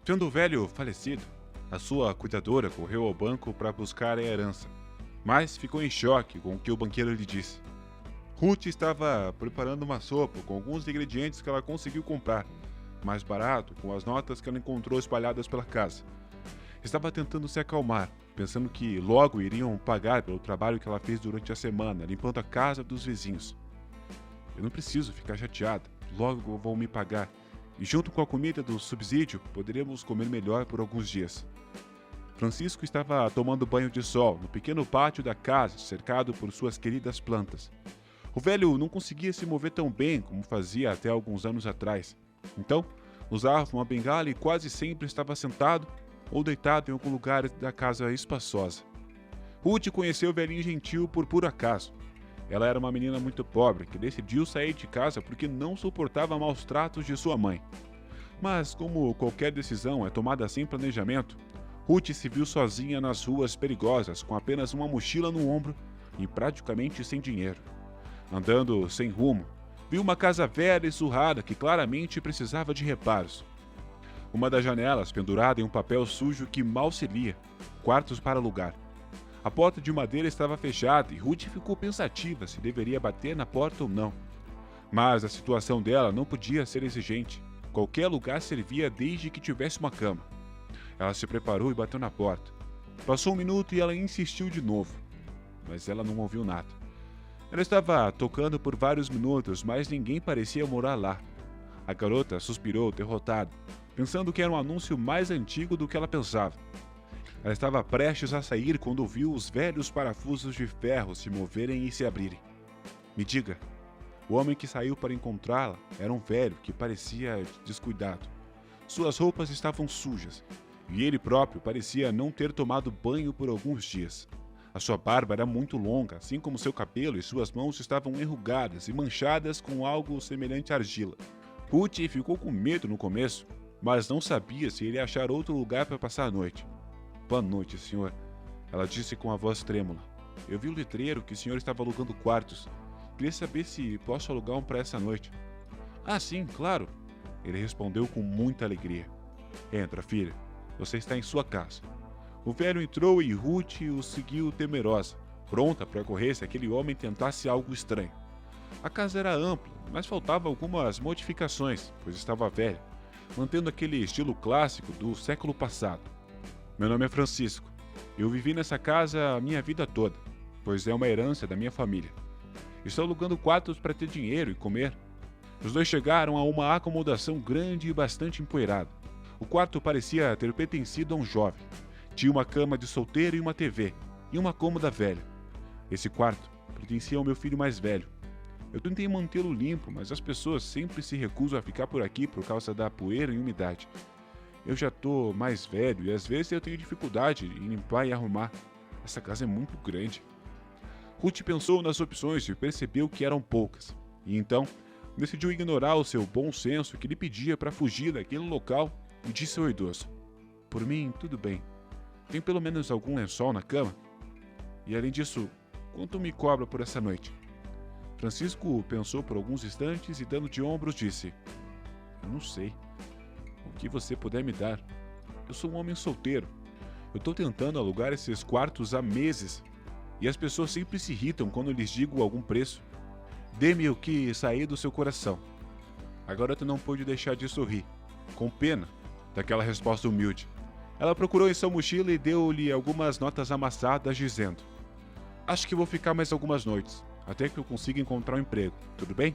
Tendo o velho falecido, a sua cuidadora correu ao banco para buscar a herança, mas ficou em choque com o que o banqueiro lhe disse. Ruth estava preparando uma sopa com alguns ingredientes que ela conseguiu comprar, mais barato, com as notas que ela encontrou espalhadas pela casa. Estava tentando se acalmar, pensando que logo iriam pagar pelo trabalho que ela fez durante a semana, limpando a casa dos vizinhos. Eu não preciso ficar chateada, logo vão me pagar, e junto com a comida do subsídio, poderemos comer melhor por alguns dias. Francisco estava tomando banho de sol no pequeno pátio da casa, cercado por suas queridas plantas. O velho não conseguia se mover tão bem como fazia até alguns anos atrás. Então, usava uma bengala e quase sempre estava sentado ou deitado em algum lugar da casa espaçosa. Ruth conheceu o velhinho gentil por puro acaso. Ela era uma menina muito pobre que decidiu sair de casa porque não suportava maus tratos de sua mãe. Mas, como qualquer decisão é tomada sem planejamento, Ruth se viu sozinha nas ruas perigosas com apenas uma mochila no ombro e praticamente sem dinheiro. Andando sem rumo, viu uma casa velha e surrada que claramente precisava de reparos. Uma das janelas pendurada em um papel sujo que mal se lia, quartos para alugar. A porta de madeira estava fechada e Ruth ficou pensativa se deveria bater na porta ou não. Mas a situação dela não podia ser exigente. Qualquer lugar servia desde que tivesse uma cama. Ela se preparou e bateu na porta. Passou um minuto e ela insistiu de novo, mas ela não ouviu nada. Ela estava tocando por vários minutos, mas ninguém parecia morar lá. A garota suspirou, derrotada, pensando que era um anúncio mais antigo do que ela pensava. Ela estava prestes a sair quando ouviu os velhos parafusos de ferro se moverem e se abrirem. Me diga, o homem que saiu para encontrá-la era um velho que parecia descuidado. Suas roupas estavam sujas, e ele próprio parecia não ter tomado banho por alguns dias. A sua barba era muito longa, assim como seu cabelo, e suas mãos estavam enrugadas e manchadas com algo semelhante à argila. Ruth ficou com medo no começo, mas não sabia se iria achar outro lugar para passar a noite. Boa noite, senhor, ela disse com a voz trêmula. Eu vi o letreiro que o senhor estava alugando quartos. Queria saber se posso alugar um para essa noite. Ah, sim, claro, ele respondeu com muita alegria. Entra, filha, você está em sua casa. O velho entrou e Ruth o seguiu temerosa, pronta para correr se aquele homem tentasse algo estranho. A casa era ampla, mas faltavam algumas modificações, pois estava velha, mantendo aquele estilo clássico do século passado. Meu nome é Francisco. Eu vivi nessa casa a minha vida toda, pois é uma herança da minha família. Estou alugando quartos para ter dinheiro e comer. Os dois chegaram a uma acomodação grande e bastante empoeirada. O quarto parecia ter pertencido a um jovem. Tinha uma cama de solteiro e uma TV, e uma cômoda velha. Esse quarto pertencia ao meu filho mais velho. Eu tentei mantê-lo limpo, mas as pessoas sempre se recusam a ficar por aqui por causa da poeira e umidade. Eu já tô mais velho e às vezes eu tenho dificuldade em limpar e arrumar. Essa casa é muito grande. Ruth pensou nas opções e percebeu que eram poucas. E então, decidiu ignorar o seu bom senso que lhe pedia para fugir daquele local e disse ao idoso. Por mim, tudo bem. Tem pelo menos algum lençol na cama? E além disso, quanto me cobra por essa noite? Francisco pensou por alguns instantes e, dando de ombros, disse. Eu não sei. O que você puder me dar. Eu sou um homem solteiro. Eu estou tentando alugar esses quartos há meses. E as pessoas sempre se irritam quando lhes digo algum preço. Dê-me o que sair do seu coração. A garota não pôde deixar de sorrir, com pena daquela resposta humilde. Ela procurou em sua mochila e deu-lhe algumas notas amassadas, dizendo: Acho que vou ficar mais algumas noites, até que eu consiga encontrar um emprego, tudo bem?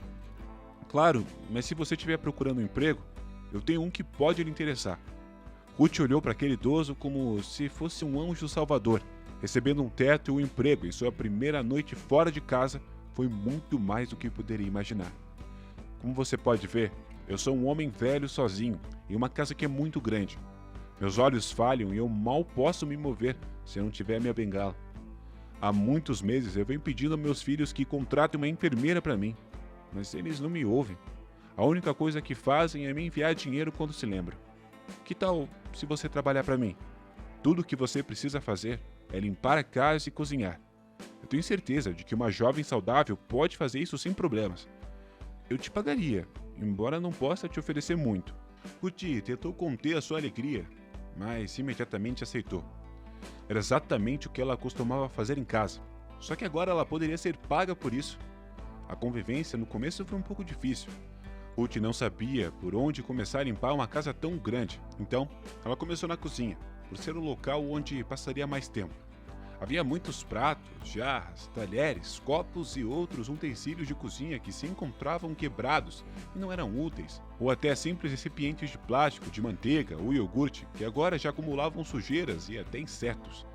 Claro, mas se você estiver procurando um emprego, eu tenho um que pode lhe interessar. Ruth olhou para aquele idoso como se fosse um anjo salvador. Recebendo um teto e um emprego em sua primeira noite fora de casa foi muito mais do que poderia imaginar. Como você pode ver, eu sou um homem velho sozinho em uma casa que é muito grande. Meus olhos falham e eu mal posso me mover se eu não tiver minha bengala. Há muitos meses eu venho pedindo a meus filhos que contratem uma enfermeira para mim, mas eles não me ouvem. A única coisa que fazem é me enviar dinheiro quando se lembram. Que tal se você trabalhar para mim? Tudo o que você precisa fazer é limpar a casa e cozinhar. Eu tenho certeza de que uma jovem saudável pode fazer isso sem problemas. Eu te pagaria, embora não possa te oferecer muito. Ruth tentou conter a sua alegria, mas imediatamente aceitou. Era exatamente o que ela costumava fazer em casa, só que agora ela poderia ser paga por isso. A convivência no começo foi um pouco difícil. Ruth não sabia por onde começar a limpar uma casa tão grande, então ela começou na cozinha, por ser o local onde passaria mais tempo. Havia muitos pratos, jarras, talheres, copos e outros utensílios de cozinha que se encontravam quebrados e não eram úteis, ou até simples recipientes de plástico de manteiga ou iogurte que agora já acumulavam sujeiras e até insetos.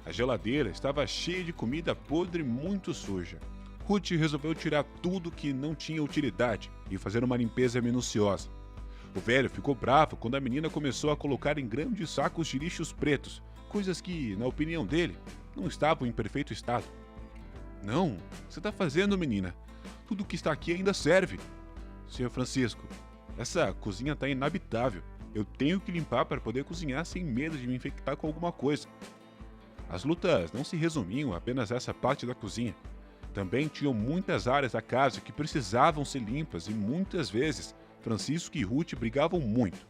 A geladeira estava cheia de comida podre muito suja. Ruth resolveu tirar tudo que não tinha utilidade e fazer uma limpeza minuciosa. O velho ficou bravo quando a menina começou a colocar em grandes sacos de lixos pretos, coisas que, na opinião dele, não estavam em perfeito estado. Não, você está fazendo, menina? Tudo que está aqui ainda serve. Senhor Francisco, essa cozinha está inabitável. Eu tenho que limpar para poder cozinhar sem medo de me infectar com alguma coisa. As lutas não se resumiam apenas a essa parte da cozinha. Também tinham muitas áreas da casa que precisavam ser limpas e muitas vezes Francisco e Ruth brigavam muito.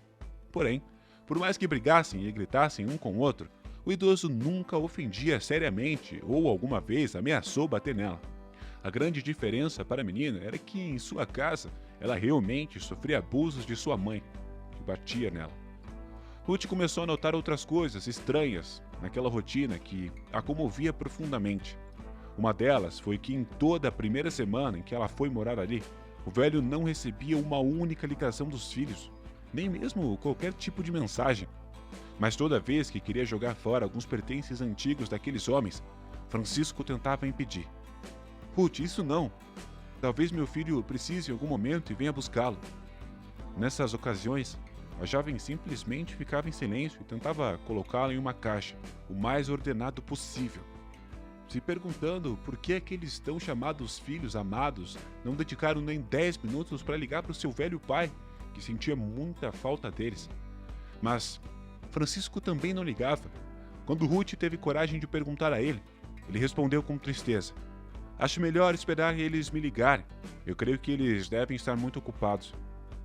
Porém, por mais que brigassem e gritassem um com o outro, o idoso nunca ofendia seriamente ou alguma vez ameaçou bater nela. A grande diferença para a menina era que em sua casa ela realmente sofria abusos de sua mãe, que batia nela. Ruth começou a notar outras coisas estranhas naquela rotina que a comovia profundamente. Uma delas foi que em toda a primeira semana em que ela foi morar ali, o velho não recebia uma única ligação dos filhos, nem mesmo qualquer tipo de mensagem. Mas toda vez que queria jogar fora alguns pertences antigos daqueles homens, Francisco tentava impedir. Ruth, isso não. Talvez meu filho precise em algum momento e venha buscá-lo. Nessas ocasiões, a jovem simplesmente ficava em silêncio e tentava colocá-lo em uma caixa, o mais ordenado possível. Se perguntando por que aqueles tão chamados filhos amados não dedicaram nem 10 minutos para ligar para o seu velho pai, que sentia muita falta deles. Mas Francisco também não ligava. Quando Ruth teve coragem de perguntar a ele, ele respondeu com tristeza: "Acho melhor esperar eles me ligarem. Eu creio que eles devem estar muito ocupados.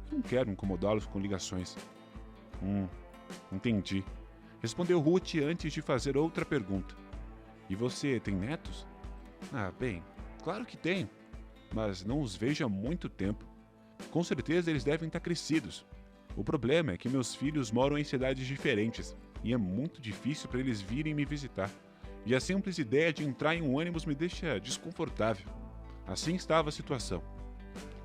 Não quero incomodá-los com ligações." Entendi. Respondeu Ruth antes de fazer outra pergunta. "E você tem netos?" Bem, claro que tenho, mas não os vejo há muito tempo. Com certeza eles devem estar crescidos. O problema é que meus filhos moram em cidades diferentes e é muito difícil para eles virem me visitar. E a simples ideia de entrar em um ônibus me deixa desconfortável." Assim estava a situação.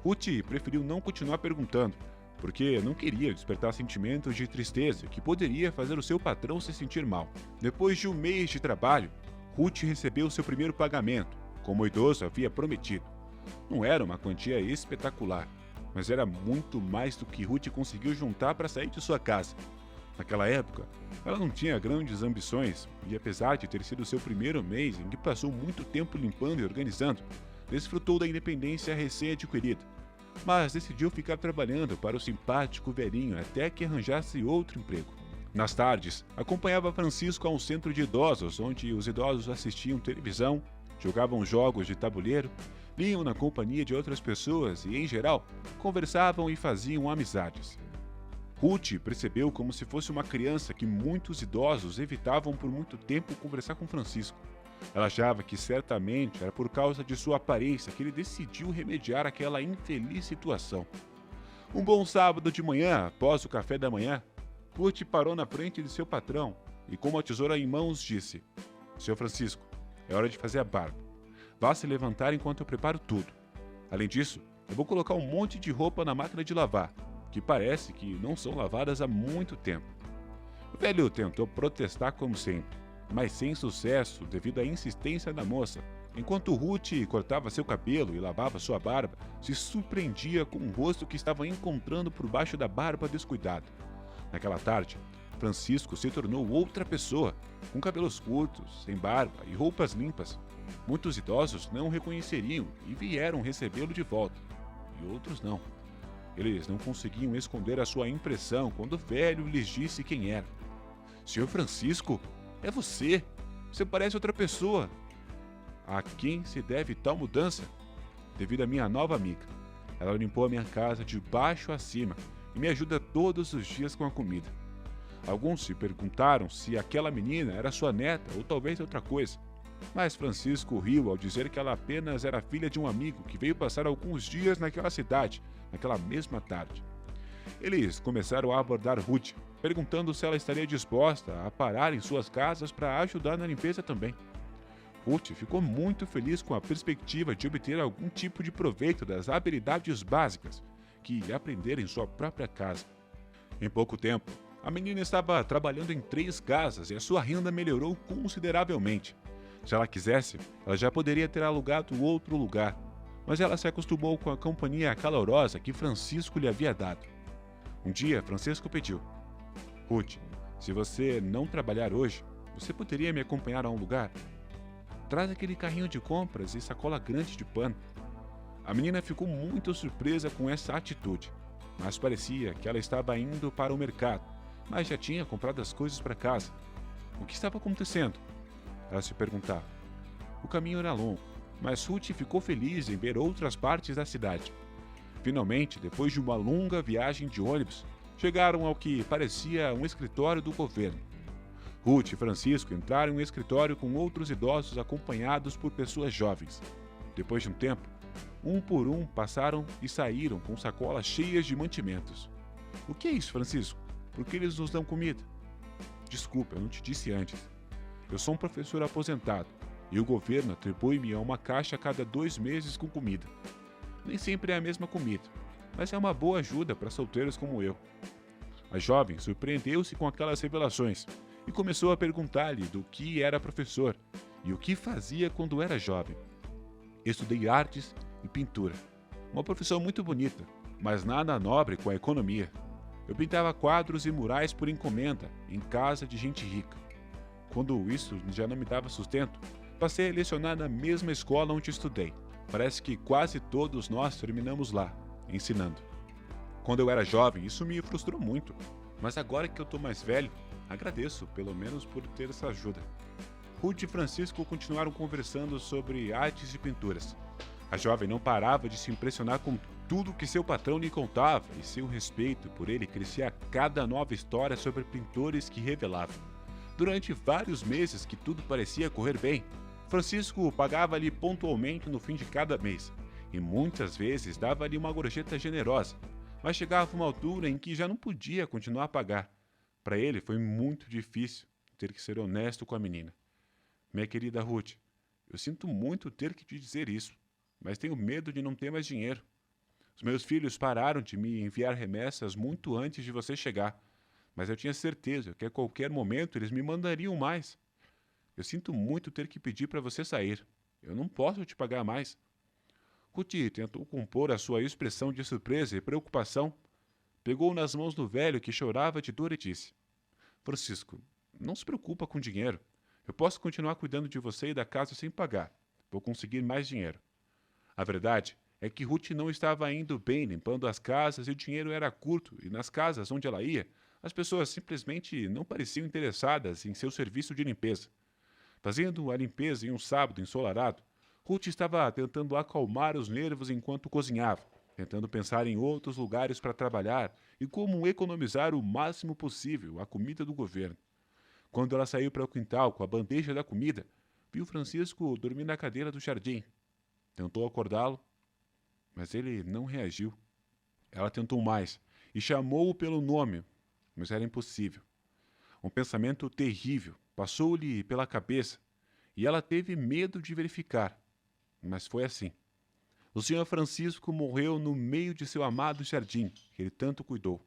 Ruth preferiu não continuar perguntando, porque não queria despertar sentimentos de tristeza que poderia fazer o seu patrão se sentir mal. Depois de um mês de trabalho, Ruth recebeu seu primeiro pagamento, como o idoso havia prometido. Não era uma quantia espetacular, mas era muito mais do que Ruth conseguiu juntar para sair de sua casa. Naquela época, ela não tinha grandes ambições e, apesar de ter sido seu primeiro mês em que passou muito tempo limpando e organizando, desfrutou da independência recém-adquirida. Mas decidiu ficar trabalhando para o simpático velhinho até que arranjasse outro emprego. Nas tardes, acompanhava Francisco a um centro de idosos, onde os idosos assistiam televisão, jogavam jogos de tabuleiro, liam na companhia de outras pessoas e, em geral, conversavam e faziam amizades. Ruth percebeu como se fosse uma criança que muitos idosos evitavam por muito tempo conversar com Francisco. Ela achava que certamente era por causa de sua aparência que ele decidiu remediar aquela infeliz situação. Um bom sábado de manhã, após o café da manhã, Ruth parou na frente de seu patrão e, com uma tesoura em mãos, disse: "Senhor Francisco, é hora de fazer a barba. Vá se levantar enquanto eu preparo tudo. Além disso, eu vou colocar um monte de roupa na máquina de lavar, que parece que não são lavadas há muito tempo." O velho tentou protestar como sempre, mas sem sucesso devido à insistência da moça. Enquanto Ruth cortava seu cabelo e lavava sua barba, se surpreendia com o rosto que estava encontrando por baixo da barba descuidada. Naquela tarde, Francisco se tornou outra pessoa, com cabelos curtos, sem barba e roupas limpas. Muitos idosos não o reconheceriam e vieram recebê-lo de volta, e outros não. Eles não conseguiam esconder a sua impressão quando o velho lhes disse quem era. "Senhor Francisco, é você! Você parece outra pessoa!" A quem se deve tal mudança? Devido à minha nova amiga. Ela limpou a minha casa de baixo a cima e me ajuda todos os dias com a comida. Alguns se perguntaram se aquela menina era sua neta ou talvez outra coisa, mas Francisco riu ao dizer que ela apenas era filha de um amigo que veio passar alguns dias naquela cidade, naquela mesma tarde. Eles começaram a abordar Ruth, perguntando se ela estaria disposta a parar em suas casas para ajudar na limpeza também. Ruth ficou muito feliz com a perspectiva de obter algum tipo de proveito das habilidades básicas que aprendera em sua própria casa. Em pouco tempo, a menina estava trabalhando em 3 casas e a sua renda melhorou consideravelmente. Se ela quisesse, ela já poderia ter alugado outro lugar, mas ela se acostumou com a companhia calorosa que Francisco lhe havia dado. Um dia, Francisco pediu: Ruth, se você não trabalhar hoje, você poderia me acompanhar a um lugar? Traz aquele carrinho de compras e sacola grande de pano. A menina ficou muito surpresa com essa atitude, mas parecia que ela estava indo para o mercado, mas já tinha comprado as coisas para casa. O que estava acontecendo? Ela se perguntava. O caminho era longo, mas Ruth ficou feliz em ver outras partes da cidade. Finalmente, depois de uma longa viagem de ônibus, chegaram ao que parecia um escritório do governo. Ruth e Francisco entraram em um escritório com outros idosos acompanhados por pessoas jovens. Depois de um tempo, um por um passaram e saíram com sacolas cheias de mantimentos. O que é isso, Francisco? Por que eles nos dão comida? Desculpa, eu não te disse antes. Eu sou um professor aposentado e o governo atribui-me a uma caixa a cada 2 meses com comida. Nem sempre é a mesma comida, mas é uma boa ajuda para solteiros como eu. A jovem surpreendeu-se com aquelas revelações e começou a perguntar-lhe do que era professor e o que fazia quando era jovem. Estudei artes e pintura. Uma profissão muito bonita, mas nada nobre com a economia. Eu pintava quadros e murais por encomenda, em casa de gente rica. Quando isso já não me dava sustento, passei a lecionar na mesma escola onde estudei. Parece que quase todos nós terminamos lá, ensinando. Quando eu era jovem, isso me frustrou muito, mas agora que eu estou mais velho, agradeço, pelo menos, por ter essa ajuda. Ruth e Francisco continuaram conversando sobre artes e pinturas. A jovem não parava de se impressionar com tudo que seu patrão lhe contava e seu respeito por ele crescia a cada nova história sobre pintores que revelava. Durante vários meses que tudo parecia correr bem, Francisco pagava-lhe pontualmente no fim de cada mês e muitas vezes dava-lhe uma gorjeta generosa, mas chegava uma altura em que já não podia continuar a pagar. Para ele foi muito difícil ter que ser honesto com a menina. Minha querida Ruth, eu sinto muito ter que te dizer isso, mas tenho medo de não ter mais dinheiro. Os meus filhos pararam de me enviar remessas muito antes de você chegar, mas eu tinha certeza que a qualquer momento eles me mandariam mais. Eu sinto muito ter que pedir para você sair. Eu não posso te pagar mais. Ruth tentou compor a sua expressão de surpresa e preocupação. Pegou nas mãos do velho que chorava de dor e disse: Francisco, não se preocupa com dinheiro. Eu posso continuar cuidando de você e da casa sem pagar. Vou conseguir mais dinheiro. A verdade é que Ruth não estava indo bem limpando as casas e o dinheiro era curto, e nas casas onde ela ia, as pessoas simplesmente não pareciam interessadas em seu serviço de limpeza. Fazendo a limpeza em um sábado ensolarado, Ruth estava tentando acalmar os nervos enquanto cozinhava, tentando pensar em outros lugares para trabalhar e como economizar o máximo possível a comida do governo. Quando ela saiu para o quintal com a bandeja da comida, viu Francisco dormir na cadeira do jardim. Tentou acordá-lo, mas ele não reagiu. Ela tentou mais e chamou-o pelo nome, mas era impossível. Um pensamento terrível passou-lhe pela cabeça e ela teve medo de verificar, mas foi assim. O Sr. Francisco morreu no meio de seu amado jardim, que ele tanto cuidou.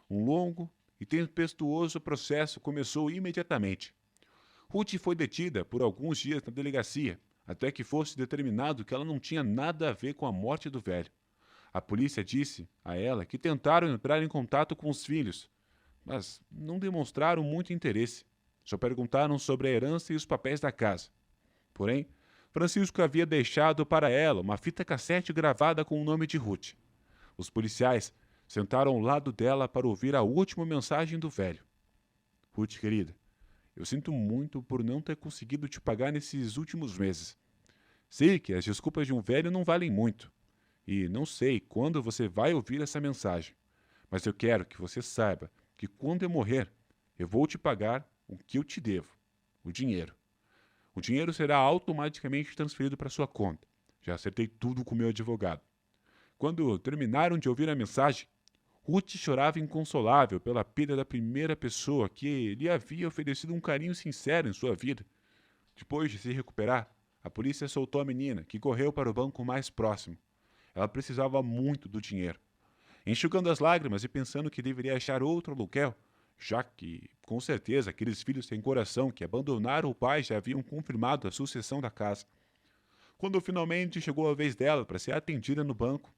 Um longo e tempestuoso processo começou imediatamente. Ruth foi detida por alguns dias na delegacia, até que fosse determinado que ela não tinha nada a ver com a morte do velho. A polícia disse a ela que tentaram entrar em contato com os filhos, mas não demonstraram muito interesse. Só perguntaram sobre a herança e os papéis da casa. Porém, Francisco havia deixado para ela uma fita cassete gravada com o nome de Ruth. Os policiais sentaram ao lado dela para ouvir a última mensagem do velho. Ruth, querida, eu sinto muito por não ter conseguido te pagar nesses últimos meses. Sei que as desculpas de um velho não valem muito, e não sei quando você vai ouvir essa mensagem. Mas eu quero que você saiba que quando eu morrer, eu vou te pagar o que eu te devo, o dinheiro. O dinheiro será automaticamente transferido para sua conta. Já acertei tudo com meu advogado. Quando terminaram de ouvir a mensagem, Ruth chorava inconsolável pela perda da primeira pessoa que lhe havia oferecido um carinho sincero em sua vida. Depois de se recuperar, a polícia soltou a menina, que correu para o banco mais próximo. Ela precisava muito do dinheiro. Enxugando as lágrimas e pensando que deveria achar outro aluguel, já que, com certeza, aqueles filhos sem coração que abandonaram o pai já haviam confirmado a sucessão da casa. Quando finalmente chegou a vez dela para ser atendida no banco,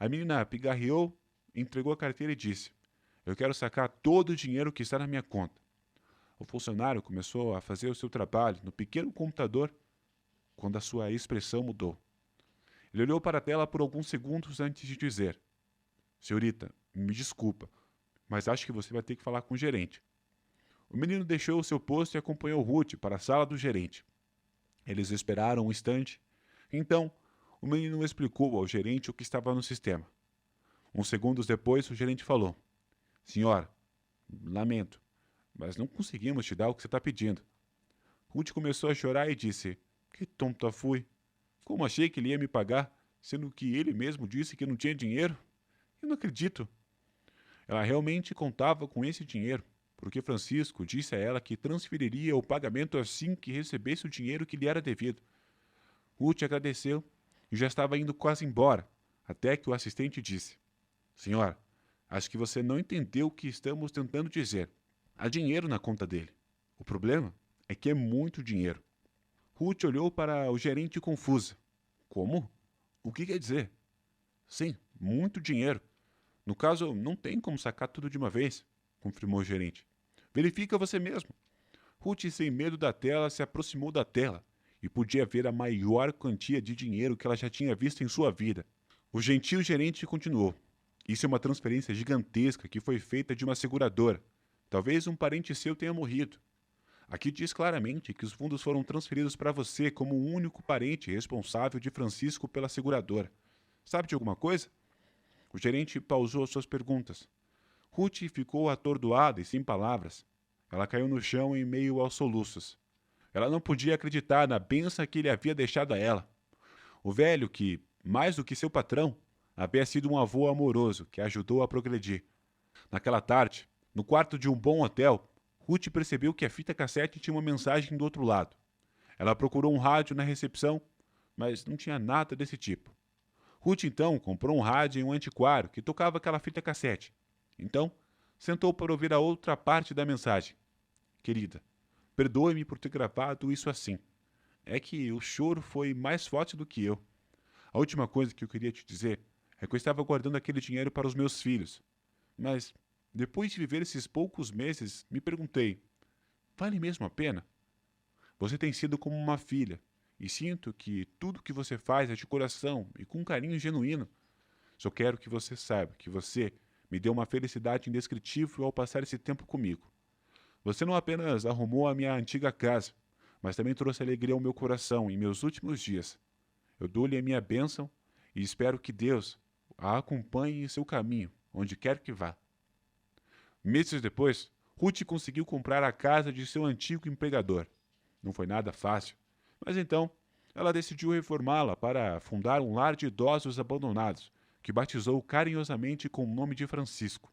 a menina pigarreou, entregou a carteira e disse: "Eu quero sacar todo o dinheiro que está na minha conta." O funcionário começou a fazer o seu trabalho no pequeno computador quando a sua expressão mudou. Ele olhou para a tela por alguns segundos antes de dizer: "Senhorita, me desculpa, mas acho que você vai ter que falar com o gerente." O menino deixou o seu posto e acompanhou Ruth para a sala do gerente. Eles esperaram um instante. Então, o menino explicou ao gerente o que estava no sistema. Uns segundos depois, o gerente falou: "Senhora, lamento, mas não conseguimos te dar o que você está pedindo." Ruth começou a chorar e disse: "Que tonta fui. Como achei que ele ia me pagar, sendo que ele mesmo disse que não tinha dinheiro? Eu não acredito." Ela realmente contava com esse dinheiro, porque Francisco disse a ela que transferiria o pagamento assim que recebesse o dinheiro que lhe era devido. Ruth agradeceu e já estava indo quase embora, até que o assistente disse: "Senhora, acho que você não entendeu o que estamos tentando dizer. Há dinheiro na conta dele. O problema é que é muito dinheiro." Ruth olhou para o gerente confusa. "Como? O que quer dizer?" "Sim, muito dinheiro. No caso, não tem como sacar tudo de uma vez", confirmou o gerente. "Verifica você mesmo." Ruth, sem medo da tela, se aproximou da tela e podia ver a maior quantia de dinheiro que ela já tinha visto em sua vida. O gentil gerente continuou: "Isso é uma transferência gigantesca que foi feita de uma seguradora. Talvez um parente seu tenha morrido. Aqui diz claramente que os fundos foram transferidos para você como o único parente responsável de Francisco pela seguradora. Sabe de alguma coisa?" O gerente pausou suas perguntas. Ruth ficou atordoada e sem palavras. Ela caiu no chão em meio aos soluços. Ela não podia acreditar na bênção que ele havia deixado a ela. O velho que, mais do que seu patrão, havia sido um avô amoroso que a ajudou a progredir. Naquela tarde, no quarto de um bom hotel, Ruth percebeu que a fita cassete tinha uma mensagem do outro lado. Ela procurou um rádio na recepção, mas não tinha nada desse tipo. Ruth então comprou um rádio em um antiquário que tocava aquela fita cassete. Então, sentou para ouvir a outra parte da mensagem. "Querida, perdoe-me por ter gravado isso assim. É que o choro foi mais forte do que eu. A última coisa que eu queria te dizer é que eu estava guardando aquele dinheiro para os meus filhos. Mas, depois de viver esses poucos meses, me perguntei: vale mesmo a pena? Você tem sido como uma filha, e sinto que tudo que você faz é de coração e com um carinho genuíno. Só quero que você saiba que você me deu uma felicidade indescritível ao passar esse tempo comigo. Você não apenas arrumou a minha antiga casa, mas também trouxe alegria ao meu coração em meus últimos dias. Eu dou-lhe a minha bênção e espero que Deus a acompanhe em seu caminho, onde quer que vá." Meses depois, Ruth conseguiu comprar a casa de seu antigo empregador. Não foi nada fácil, mas então ela decidiu reformá-la para fundar um lar de idosos abandonados, que batizou carinhosamente com o nome de Francisco.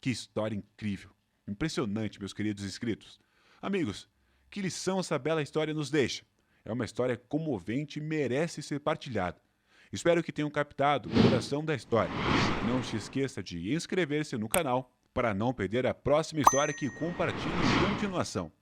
Que história incrível! Impressionante, meus queridos inscritos. Amigos, que lição essa bela história nos deixa? É uma história comovente e merece ser partilhada. Espero que tenham captado o coração da história. Não se esqueça de inscrever-se no canal para não perder a próxima história que compartilho em continuação.